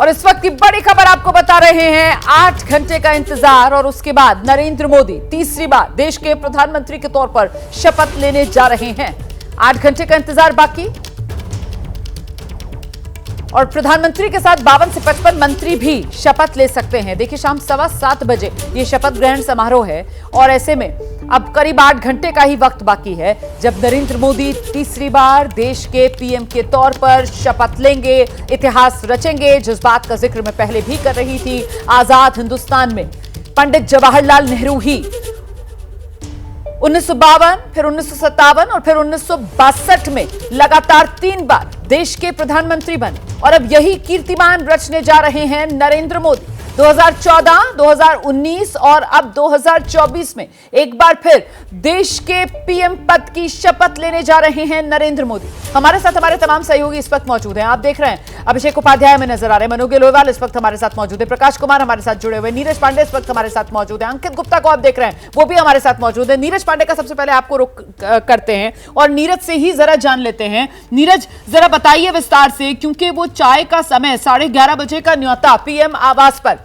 और इस वक्त की बड़ी खबर आपको बता रहे हैं। 8 घंटे का इंतजार और उसके बाद नरेंद्र मोदी तीसरी बार देश के प्रधानमंत्री के तौर पर शपथ लेने जा रहे हैं। 8 घंटे का इंतजार बाकी और प्रधानमंत्री के साथ 52 से 55 मंत्री भी शपथ ले सकते हैं। देखिए, शाम 7:15 बजे ये शपथ ग्रहण समारोह है और ऐसे में अब करीब 8 घंटे का ही वक्त बाकी है जब नरेंद्र मोदी तीसरी बार देश के पीएम के तौर पर शपथ लेंगे, इतिहास रचेंगे। जिस बात का जिक्र मैं पहले भी कर रही थी, आजाद हिंदुस्तान में पंडित जवाहरलाल नेहरू ही 1952, फिर 1957 और फिर 1962 में लगातार 3 बार देश के प्रधानमंत्री बने और अब यही कीर्तिमान रचने जा रहे हैं नरेंद्र मोदी। 2014, 2019 और अब 2024 में एक बार फिर देश के पीएम पद की शपथ लेने जा रहे हैं नरेंद्र मोदी। हमारे साथ हमारे तमाम सहयोगी इस वक्त मौजूद हैं। आप देख रहे हैं अभिषेक उपाध्याय में नजर आ रहे हैं, मनोज लोहेवाल इस वक्त हमारे साथ मौजूद है, प्रकाश कुमार हमारे साथ जुड़े हुए, नीरज पांडे इस वक्त हमारे साथ मौजूद है, अंकित गुप्ता को आप देख रहे हैं वो भी हमारे साथ मौजूद है। नीरज पांडे का सबसे पहले आपको रुख करते हैं और नीरज से ही जरा जान लेते हैं। नीरज, जरा बताइए विस्तार से, क्योंकि वो चाय का समय 11:30 बजे का न्योता पीएम आवास पर,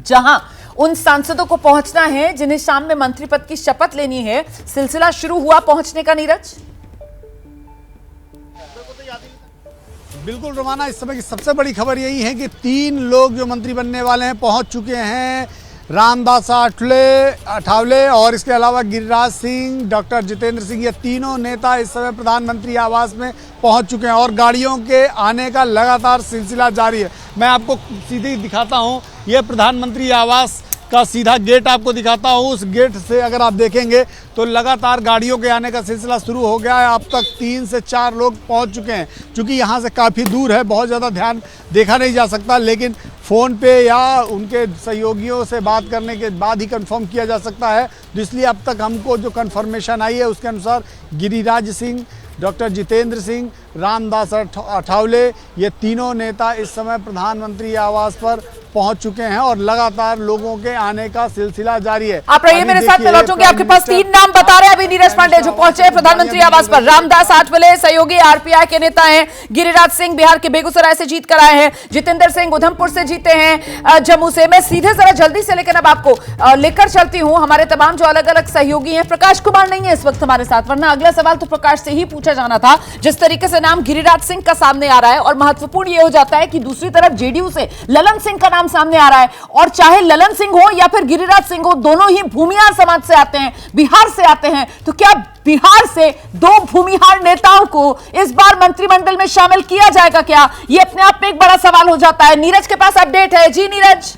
जहां उन सांसदों को पहुंचना है जिन्हें शाम में मंत्री पद की शपथ लेनी है, सिलसिला शुरू हुआ पहुंचने का। नीरज, बिल्कुल रोमाना, इस समय की सबसे बड़ी खबर यही है कि 3 लोग जो मंत्री बनने वाले हैं पहुंच चुके हैं। रामदास अठावले और इसके अलावा गिरिराज सिंह, डॉक्टर जितेंद्र सिंह, ये तीनों नेता इस समय प्रधानमंत्री आवास में पहुंच चुके हैं और गाड़ियों के आने का लगातार सिलसिला जारी है। मैं आपको सीधे दिखाता हूं, यह प्रधानमंत्री आवास का सीधा गेट आपको दिखाता हूं। उस गेट से अगर आप देखेंगे तो लगातार गाड़ियों के आने का सिलसिला शुरू हो गया है। अब तक 3 से 4 लोग पहुंच चुके हैं। चूँकि यहाँ से काफ़ी दूर है, बहुत ज़्यादा ध्यान देखा नहीं जा सकता, लेकिन फ़ोन पे या उनके सहयोगियों से बात करने के बाद ही कंफर्म किया जा सकता है। तो इसलिए अब तक हमको जो कंफर्मेशन आई है उसके अनुसार गिरिराज सिंह, डॉक्टर जितेंद्र सिंह, रामदास अठावले, ये तीनों नेता इस समय प्रधानमंत्री आवास पर पहुंच चुके हैं और लगातार लोगों के आने का सिलसिला जारी है। आप रहिए मेरे साथ, मैं लौटूंगी। आपके पास 3 नाम बता रहे हैं अभी नीरज पांडे जो पहुंचे प्रधानमंत्री आवास पर। रामदास अठावले सहयोगी आरपीआई के नेता हैं, गिरिराज सिंह बिहार के बेगूसराय से जीत कर आए हैं, जितेंद्र सिंह उधमपुर से जीते हैं, जम्मू से। मैं सीधे जरा जल्दी से लेकिन अब आपको लेकर चलती हूँ हमारे तमाम जो अलग अलग सहयोगी हैं। प्रकाश कुमार नहीं है इस वक्त हमारे साथ, वरना अगला सवाल तो प्रकाश से ही पूछा जाना था। जिस तरीके से नाम गिरिराज सिंह का सामने आ रहा है और महत्वपूर्ण यह हो जाता है कि दूसरी तरफ जेडीयू से ललन सिंह का नाम सामने आ रहा है, और चाहे ललन सिंह हो या फिर गिरिराज सिंह हो, दोनों ही भूमिहार समाज से आते हैं, बिहार से आते हैं। तो क्या बिहार से 2 भूमिहार नेताओं को इस बार मंत्रिमंडल में शामिल किया जाएगा क्या? यह अपने आप में एक बड़ा सवाल हो जाता है। नीरज के पास अपडेट है। जी नीरज।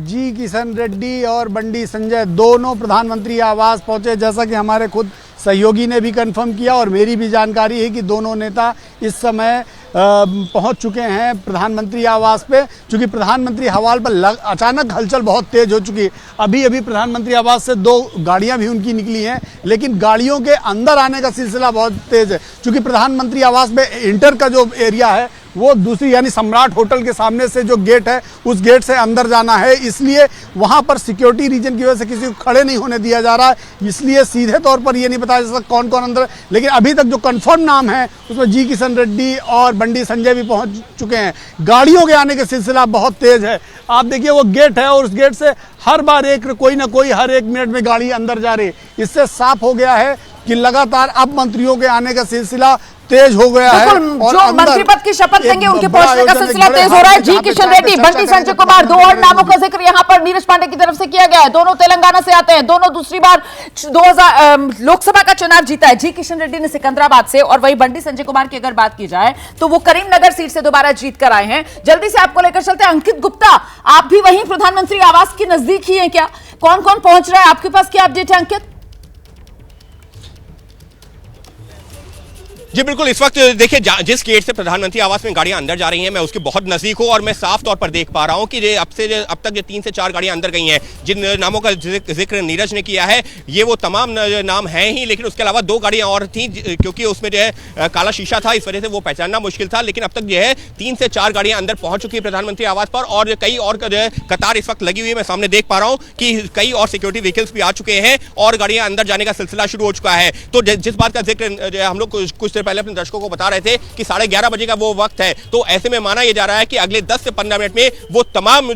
जी किशन रेड्डी और बंडी संजय दोनों प्रधानमंत्री आवास पहुंचे, जैसा कि हमारे खुद सहयोगी ने भी कंफर्म किया और मेरी भी जानकारी है कि दोनों नेता इस समय पहुंच चुके हैं प्रधानमंत्री आवास पे। चूँकि प्रधानमंत्री हवाल पर अचानक हलचल बहुत तेज हो चुकी है। अभी अभी प्रधानमंत्री आवास से 2 गाड़ियां भी उनकी निकली हैं, लेकिन गाड़ियों के अंदर आने का सिलसिला बहुत तेज है। चूँकि प्रधानमंत्री आवास में इंटर का जो एरिया है वो दूसरी यानी सम्राट होटल के सामने से जो गेट है उस गेट से अंदर जाना है, इसलिए वहां पर सिक्योरिटी रीजन की वजह से किसी को खड़े नहीं होने दिया जा रहा है। इसलिए सीधे तौर पर ये नहीं बताया जा सकता कौन कौन अंदर, लेकिन अभी तक जो कंफर्म नाम है उसमें जी किशन रेड्डी और बंडी संजय भी पहुंच चुके हैं। गाड़ियों के आने का सिलसिला बहुत तेज है। आप देखिए वो गेट है और उस गेट से हर बार कोई ना कोई हर 1 मिनट में गाड़ी अंदर जा रही है। इससे साफ हो गया है कि लगातार अब मंत्रियों के आने का सिलसिला तेज हो गया है और जो मंत्री पद की शपथ लेंगे उनके पहुंचने का सिलसिला तेज हो रहा है। जी किशन रेड्डी, बंटी संजय कुमार, 2 और नामों का जिक्र यहां पर नीरज पांडे की तरफ से किया गया है। दोनों तेलंगाना से आते हैं, दोनों दूसरी बार 2000 लोकसभा का चुनाव जीता है। जी किशन रेड्डी ने सिकंदराबाद से और वही बंटी संजय कुमार की अगर बात की जाए तो वो करीमनगर सीट से दोबारा जीत कर आए हैं। जल्दी से आपको लेकर चलते हैं। अंकित गुप्ता, आप भी वहीं प्रधानमंत्री आवास के नजदीक ही हैं क्या? कौन कौन पहुंच रहा है, आपके पास क्या अपडेट है अंकित? जी बिल्कुल, इस वक्त देखिए जिस गेट से प्रधानमंत्री आवास में गाड़ियां अंदर जा रही हैं मैं उसके बहुत नजदीक हूं और मैं साफ तौर पर देख पा रहा हूं कि अब तक जो 3 से 4 गाड़ियां अंदर गई हैं, जिन नामों का जिक्र नीरज ने किया है ये वो तमाम नाम हैं ही, लेकिन उसके अलावा 2 गाड़ियां और थी क्योंकि उसमें जो है काला शीशा था, इस वजह से वो पहचानना मुश्किल था। लेकिन अब तक जो है 3 से 4 गाड़ियां अंदर पहुंच चुकी है प्रधानमंत्री आवास पर और कई और जो है कतार इस वक्त लगी हुई है। मैं सामने देख पा रहा हूं कि कई और सिक्योरिटी व्हीकल्स भी आ चुके हैं और गाड़ियां अंदर जाने का सिलसिला शुरू हो चुका है। तो जिस बात का जिक्र हम लोग कुछ देर पहले अपने दर्शकों को बता रहे थे कि 11:30 बजे का वो वक्त है, तो ऐसे में माना यह जा रहा है कि अगले 10 से 15 मिनट में वो तमाम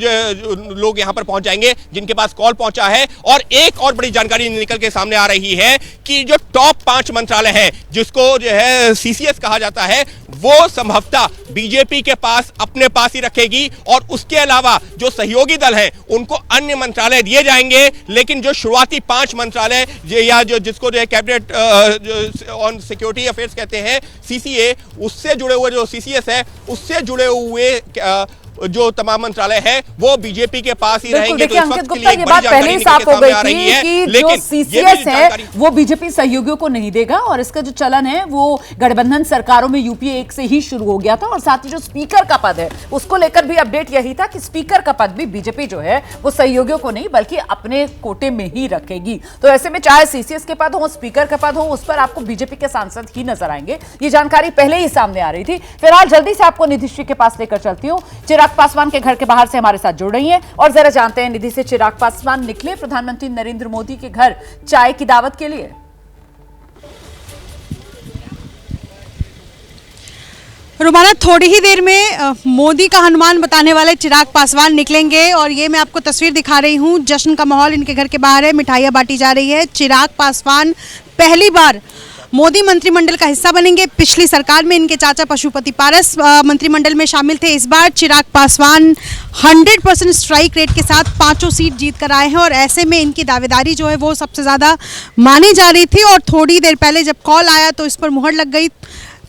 लोग यहां पर पहुंच जाएंगे जिनके पास कॉल पहुंचा है। और एक और बड़ी जानकारी निकल के सामने आ रही है कि जो टॉप 5 मंत्रालय हैं जिसको जो है सीसीएस कहा जाता है, वो संभवतः बीजेपी के पास अपने पास ही रखेगी और उसके अलावा जो सहयोगी दल हैं उनको अन्य मंत्रालय दिए जाएंगे। लेकिन जो शुरुआती 5 मंत्रालय या जो जिसको जो है कैबिनेट ऑन सिक्योरिटी अफेयर्स कहते हैं, सीसीए, उससे जुड़े हुए जो सीसीएस है उससे जुड़े हुए जो तमाम मंत्रालय है वो बीजेपी के पास ही रहेंगे। तो अंकित गुप्ता, ये बात पहले ही साफ हो गई थी कि जो सीसीएस है वो बीजेपी सहयोगियों को नहीं देगा और इसका जो चलन है वो गठबंधन सरकारों में यूपीए 1 से ही शुरू हो गया था। और साथ ही जो स्पीकर का पद है उसको लेकर भी अपडेट यही था कि स्पीकर का पद भी बीजेपी जो है वो सहयोगियों को नहीं बल्कि अपने कोटे में ही रखेगी। तो ऐसे में चाहे सीसीएस के पद हो, स्पीकर का पद हो, उस पर आपको बीजेपी के सांसद ही नजर आएंगे। ये जानकारी पहले ही सामने आ रही थी। फिलहाल जल्दी से आपको निधि श्री के पास लेकर चलती हूँ। चिराग पासवान के घर के बाहर से हमारे साथ जुड़ रही हैं और जरा जानते हैं निधि से, चिराग पासवान निकले प्रधानमंत्री नरेंद्र मोदी के घर चाय की दावत के लिए। रोमाना, थोड़ी ही देर में मोदी का हनुमान बताने वाले चिराग पासवान निकलेंगे और ये मैं आपको तस्वीर दिखा रही हूँ। जश्न का माहौल इनके घर के बाहर है, मिठाइयाँ बांटी जा रही है। चिराग पासवान पहली बार मोदी मंत्रिमंडल का हिस्सा बनेंगे। पिछली सरकार में इनके चाचा पशुपति पारस मंत्रिमंडल में शामिल थे। इस बार चिराग पासवान 100% स्ट्राइक रेट के साथ 5 सीट जीत कर आए हैं और ऐसे में इनकी दावेदारी जो है वो सबसे ज़्यादा मानी जा रही थी। और थोड़ी देर पहले जब कॉल आया तो इस पर मुहर लग गई।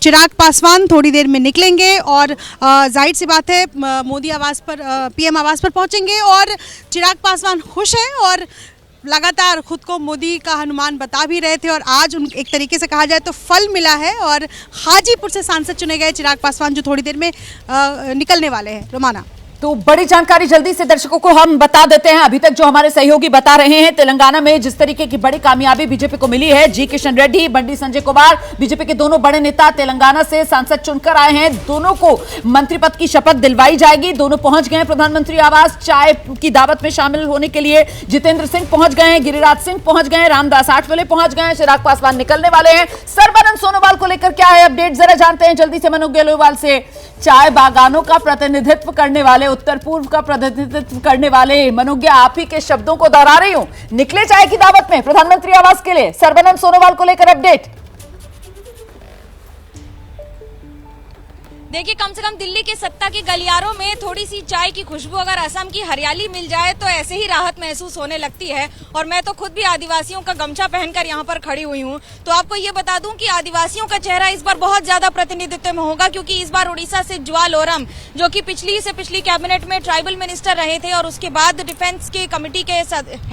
चिराग पासवान थोड़ी देर में निकलेंगे और जाहिर सी बात है मोदी आवास पर, पीएम आवास पर पहुंचेंगे। और चिराग पासवान खुश हैं और लगातार खुद को मोदी का हनुमान बता भी रहे थे और आज उन एक तरीके से कहा जाए तो फल मिला है और हाजीपुर से सांसद चुने गए चिराग पासवान जो थोड़ी देर में निकलने वाले हैं। रोमाना, तो बड़ी जानकारी जल्दी से दर्शकों को हम बता देते हैं। अभी तक जो हमारे सहयोगी बता रहे हैं, तेलंगाना में जिस तरीके की बड़ी कामयाबी बीजेपी को मिली है, जी किशन रेड्डी, बंडी संजय कुमार, बीजेपी के दोनों बड़े नेता तेलंगाना से सांसद चुनकर आए हैं। दोनों को मंत्री पद की शपथ दिलवाई जाएगी। दोनों पहुंच गए प्रधानमंत्री आवास चाय की दावत में शामिल होने के लिए। जितेंद्र सिंह पहुंच गए, गिरिराज सिंह पहुंच गए, रामदास आठवले पहुंच गए, चिराग पासवान निकलने वाले हैं। सर्बानंद सोनोवाल को लेकर क्या है अपडेट, जरा जानते हैं जल्दी से मनोज गेलोवाल से। चाय बागानों का प्रतिनिधित्व करने वाले, उत्तर पूर्व का प्रतिनिधित्व करने वाले मनोज्ञा, आप ही के शब्दों को दोहरा रही हूं, निकले चाय की दावत में प्रधानमंत्री आवास के लिए। सर्बानंद सोनोवाल को लेकर अपडेट। देखिए, कम से कम दिल्ली के सत्ता के गलियारों में थोड़ी सी चाय की खुशबू, अगर असम की हरियाली मिल जाए तो ऐसे ही राहत महसूस होने लगती है। और मैं तो खुद भी आदिवासियों का गमछा पहनकर यहाँ पर खड़ी हुई हूँ। तो आपको ये बता दूं कि आदिवासियों का चेहरा इस बार बहुत ज्यादा प्रतिनिधित्व में होगा, क्योंकि इस बार उड़ीसा से ज्वाल ओरम, जो कि पिछली कैबिनेट में ट्राइबल मिनिस्टर रहे थे और उसके बाद डिफेंस के कमेटी के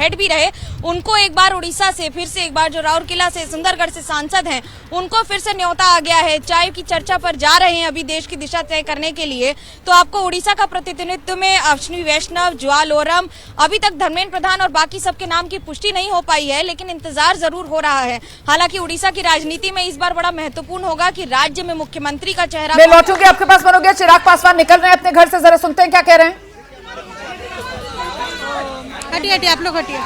हेड भी रहे, उनको एक बार उड़ीसा से फिर से एक बार, जो राउरकेला से, सुंदरगढ़ से सांसद हैं, उनको फिर से न्योता आ गया है। चाय की चर्चा पर जा रहे हैं अभी देश की दिशा तय करने के लिए। तो आपको उड़ीसा का प्रतिनिधित्व में अश्विनी वैष्णव, ज्वाल ओरम, अभी तक धर्मेंद्र प्रधान और बाकी सबके नाम की पुष्टि नहीं हो पाई है, लेकिन इंतजार जरूर हो रहा है। हालांकि उड़ीसा की राजनीति में इस बार बड़ा महत्वपूर्ण होगा कि राज्य में मुख्यमंत्री का चेहरा। मैं लौटूंगी आपके पास मनोज्ञा। चिराग पासवान निकल रहे हैं अपने घर से, जरा सुनते हैं क्या कह रहे हैं। हटिए हटिए, आप लोग हटिए।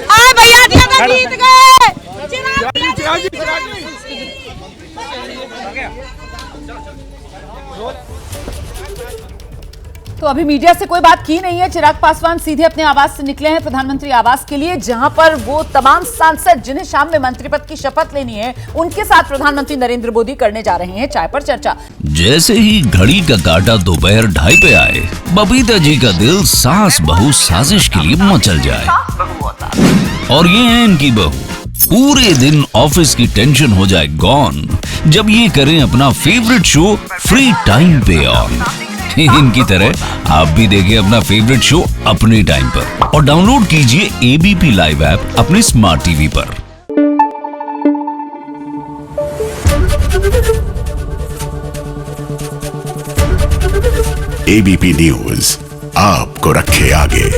चलो भैया जीत गए। तो अभी मीडिया से कोई बात की नहीं है। चिराग पासवान सीधे अपने आवास से निकले हैं प्रधानमंत्री आवास के लिए, जहां पर वो तमाम सांसद जिन्हें शाम में मंत्री पद की शपथ लेनी है, उनके साथ प्रधानमंत्री नरेंद्र मोदी करने जा रहे हैं चाय पर चर्चा। जैसे ही घड़ी का काटा दोपहर 2:30 पे आए, बबीता जी का दिल सास बहू साजिश के लिए मचल जाए। और ये है इनकी बहू, पूरे दिन ऑफिस की टेंशन हो जाए गॉन जब ये करें अपना फेवरेट शो फ्री टाइम पे ऑन। इनकी तरह आप भी देखिए अपना फेवरेट शो अपने टाइम पर और डाउनलोड कीजिए एबीपी लाइव ऐप अपने स्मार्ट टीवी पर। एबीपी न्यूज आपको रखे आगे।